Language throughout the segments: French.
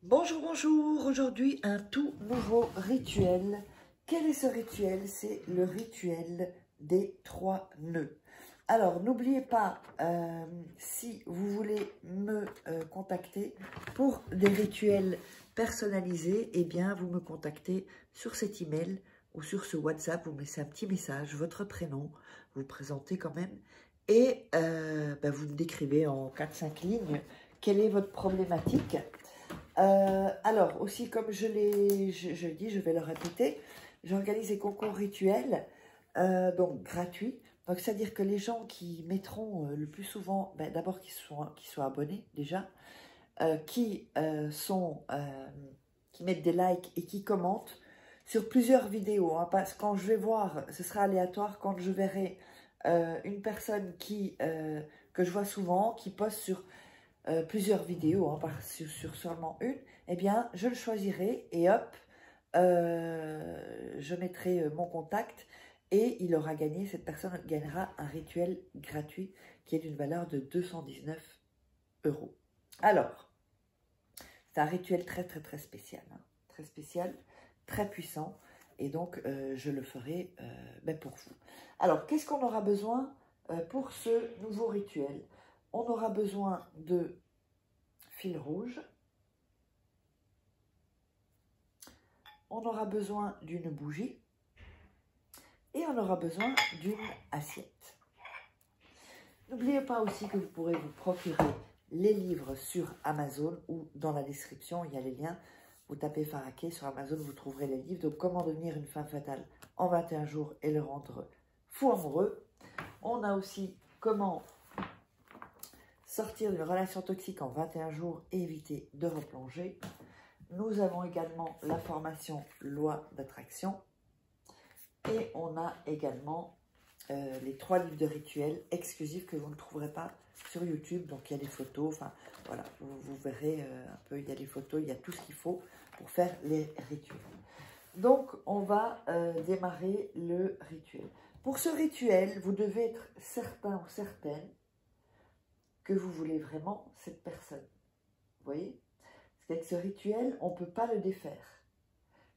Bonjour, bonjour. Aujourd'hui, un tout nouveau rituel. Quel est ce rituel? C'est le rituel des 3 nœuds. Alors, n'oubliez pas, si vous voulez me contacter pour des rituels personnalisés, eh bien, vous me contactez sur cet email ou sur ce WhatsApp. Vous me laissez un petit message, votre prénom, vous présentez quand même, et vous me décrivez en 4-5 lignes quelle est votre problématique. Alors, aussi, comme je l'ai dit, je vais le répéter, j'organise des concours rituels, donc gratuits. Donc, c'est-à-dire que les gens qui mettront le plus souvent, d'abord qu'ils soient abonnés déjà, qui mettent des likes et qui commentent sur plusieurs vidéos. Hein, parce que quand je vais voir, ce sera aléatoire, quand je verrai une personne que je vois souvent, qui poste sur plusieurs vidéos, hein, sur seulement une, eh bien, je le choisirai et hop, je mettrai mon contact et il aura gagné, cette personne gagnera un rituel gratuit qui est d'une valeur de 219 €. Alors, c'est un rituel très très très spécial, hein, très spécial, très puissant, et donc je le ferai pour vous. Alors, qu'est-ce qu'on aura besoin pour ce nouveau rituel? On aura besoin de fil rouge, on aura besoin d'une bougie et on aura besoin d'une assiette. N'oubliez pas aussi que vous pourrez vous procurer les livres sur Amazon ou dans la description, il y a les liens. Vous tapez Faraké sur Amazon, vous trouverez les livres. Donc, comment devenir une femme fatale en 21 jours et le rendre fou amoureux. On a aussi comment sortir d'une relation toxique en 21 jours et éviter de replonger. Nous avons également la formation loi d'attraction. Et on a également les 3 livres de rituels exclusifs que vous ne trouverez pas sur YouTube. Donc, il y a des photos. Enfin, voilà, vous verrez un peu, il y a des photos, il y a tout ce qu'il faut pour faire les rituels. Donc, on va démarrer le rituel. Pour ce rituel, vous devez être certain ou certaine que vous voulez vraiment cette personne. Vous voyez? Parce qu'avec ce rituel, on ne peut pas le défaire.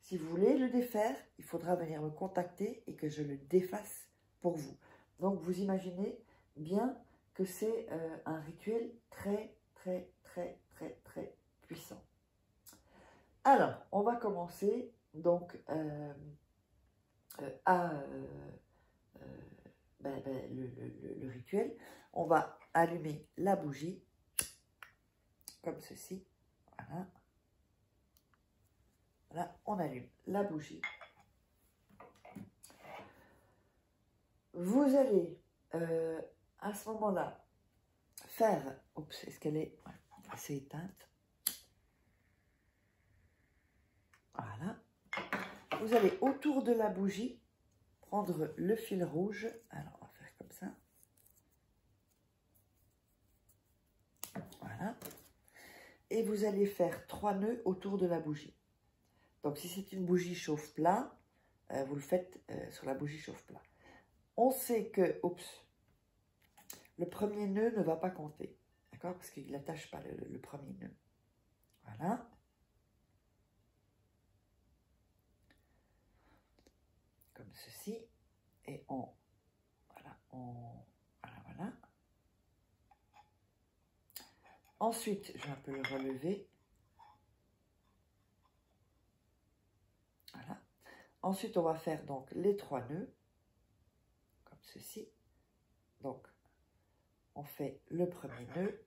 Si vous voulez le défaire, il faudra venir me contacter et que je le défasse pour vous. Donc, vous imaginez bien que c'est un rituel très, très, très, très, très puissant. Alors, on va commencer donc le rituel. On va allumer la bougie, comme ceci. Voilà. Là, on allume la bougie. Vous allez, à ce moment-là, faire... Oups, est-ce qu'elle est assez éteinte? Voilà. Vous allez, autour de la bougie, prendre le fil rouge. Alors, on va faire comme ça. Voilà. Et vous allez faire 3 nœuds autour de la bougie. Donc, si c'est une bougie chauffe-plat, vous le faites sur la bougie chauffe-plat. On sait que, oups, le premier nœud ne va pas compter, d'accord? Parce qu'il n'attache pas le premier nœud. Voilà. Comme ceci. Et voilà. Ensuite, je vais un peu le relever. Voilà. Ensuite, on va faire donc les 3 nœuds, comme ceci. Donc, on fait le premier nœud,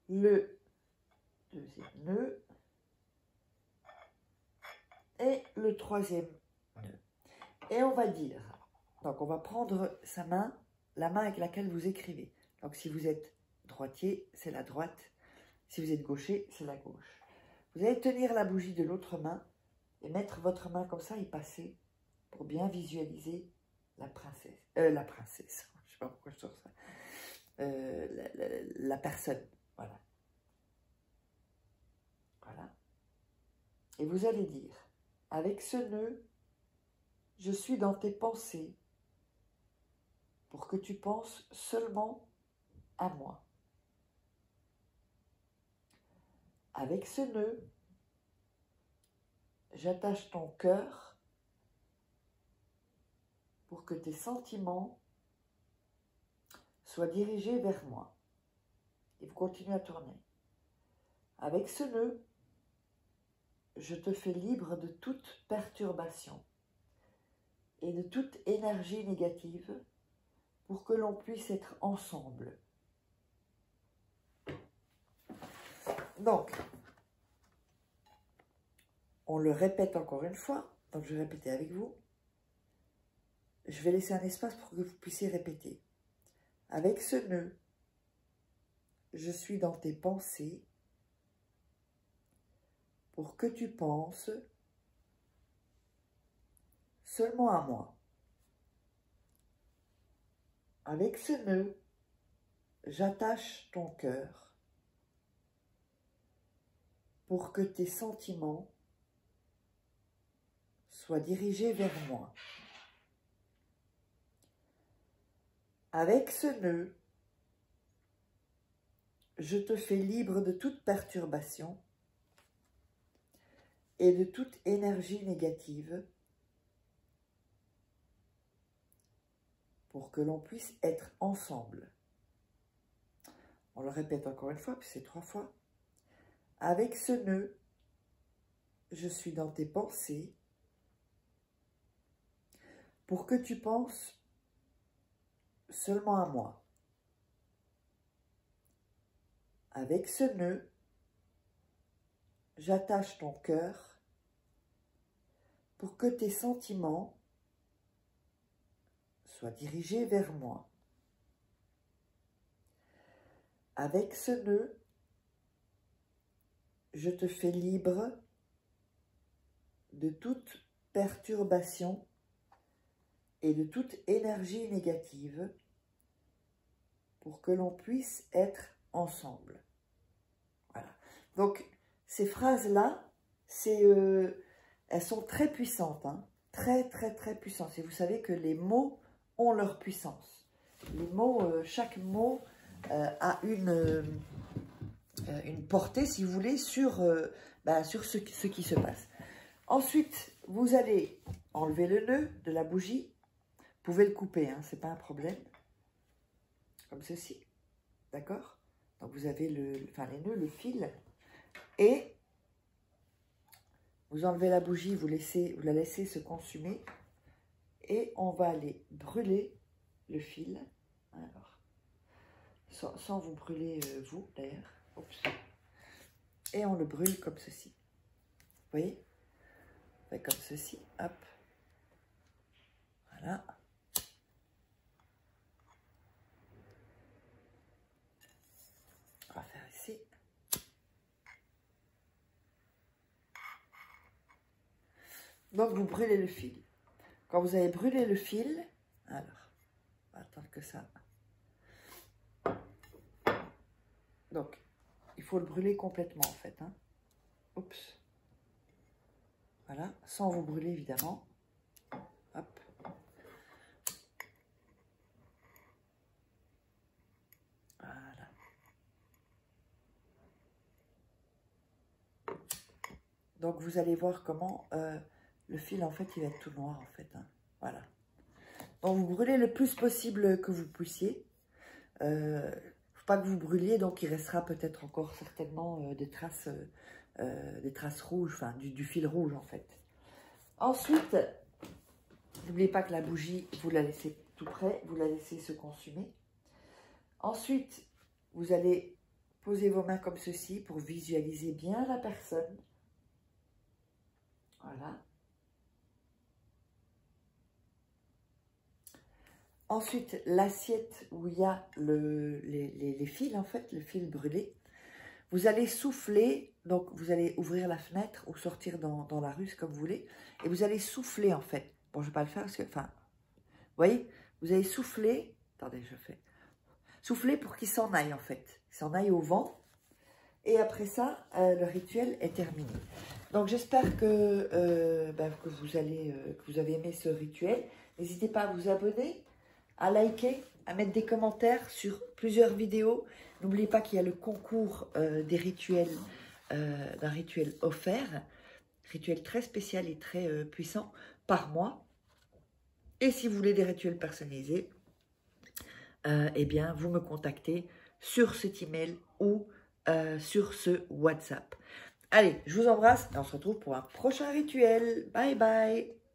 le deuxième nœud et le troisième nœud. Et on va dire, donc on va prendre sa main, la main avec laquelle vous écrivez. Donc, si vous êtes droitier, c'est la droite. Si vous êtes gaucher, c'est la gauche. Vous allez tenir la bougie de l'autre main et mettre votre main comme ça et passer pour bien visualiser la princesse. Je ne sais pas pourquoi je sors ça. La personne. Voilà. Voilà. Et vous allez dire, avec ce nœud, je suis dans tes pensées pour que tu penses seulement à moi. Avec ce nœud, j'attache ton cœur pour que tes sentiments soient dirigés vers moi. Et vous continuez à tourner. Avec ce nœud, je te fais libre de toute perturbation et de toute énergie négative pour que l'on puisse être ensemble. Donc, on le répète encore une fois. Donc, je vais répéter avec vous. Je vais laisser un espace pour que vous puissiez répéter. Avec ce nœud, je suis dans tes pensées pour que tu penses seulement à moi. Avec ce nœud, j'attache ton cœur pour que tes sentiments soient dirigés vers moi. Avec ce nœud, je te fais libre de toute perturbation et de toute énergie négative pour que l'on puisse être ensemble. On le répète encore une fois, puis c'est 3 fois. Avec ce nœud, je suis dans tes pensées pour que tu penses seulement à moi. Avec ce nœud, j'attache ton cœur pour que tes sentiments soient dirigés vers moi. Avec ce nœud, je te fais libre de toute perturbation et de toute énergie négative pour que l'on puisse être ensemble. Voilà. Donc, ces phrases-là, elles sont très puissantes, hein, très, très, très puissantes. Et vous savez que les mots ont leur puissance. Les mots, chaque mot a une portée, si vous voulez, sur ce qui se passe. Ensuite, vous allez enlever le nœud de la bougie. Vous pouvez le couper, hein, c'est pas un problème. Comme ceci. D'accord? Donc, vous avez les nœuds, le fil. Et vous enlevez la bougie, vous la laissez se consumer. Et on va aller brûler le fil. Alors, sans vous brûler vous, d'ailleurs. Oups. Et on le brûle comme ceci. Vous voyez? Fait comme ceci. Hop. Voilà. On va faire ici. Donc, vous brûlez le fil. Quand vous avez brûlé le fil, alors, on va attendre que ça. Donc, il faut le brûler complètement, en fait. Hein. Oups. Voilà, sans vous brûler, évidemment. Hop. Voilà. Donc, vous allez voir comment le fil, en fait, il va être tout noir, en fait. Hein. Voilà. Donc, vous brûlez le plus possible que vous puissiez. Faut pas que vous brûliez, donc il restera peut-être encore certainement des traces rouges, enfin du fil rouge, en fait. Ensuite, n'oubliez pas que la bougie, vous la laissez tout près, vous la laissez se consumer. Ensuite, vous allez poser vos mains comme ceci pour visualiser bien la personne. Voilà. Ensuite, l'assiette où il y a les fils, en fait, le fil brûlé. Vous allez souffler, donc vous allez ouvrir la fenêtre ou sortir dans la rue, comme vous voulez. Et vous allez souffler, en fait. Bon, je ne vais pas le faire parce que, enfin, vous voyez, vous allez souffler. Attendez, je fais. Souffler pour qu'il s'en aille, en fait. Il s'en aille au vent. Et après ça, le rituel est terminé. Donc, j'espère que vous avez aimé ce rituel. N'hésitez pas à vous abonner, à liker, à mettre des commentaires sur plusieurs vidéos. N'oubliez pas qu'il y a le concours des rituels d'un rituel offert, rituel très spécial et très puissant par mois. Et si vous voulez des rituels personnalisés, eh bien, vous me contactez sur cet email ou sur ce WhatsApp. Allez, je vous embrasse et on se retrouve pour un prochain rituel. Bye bye!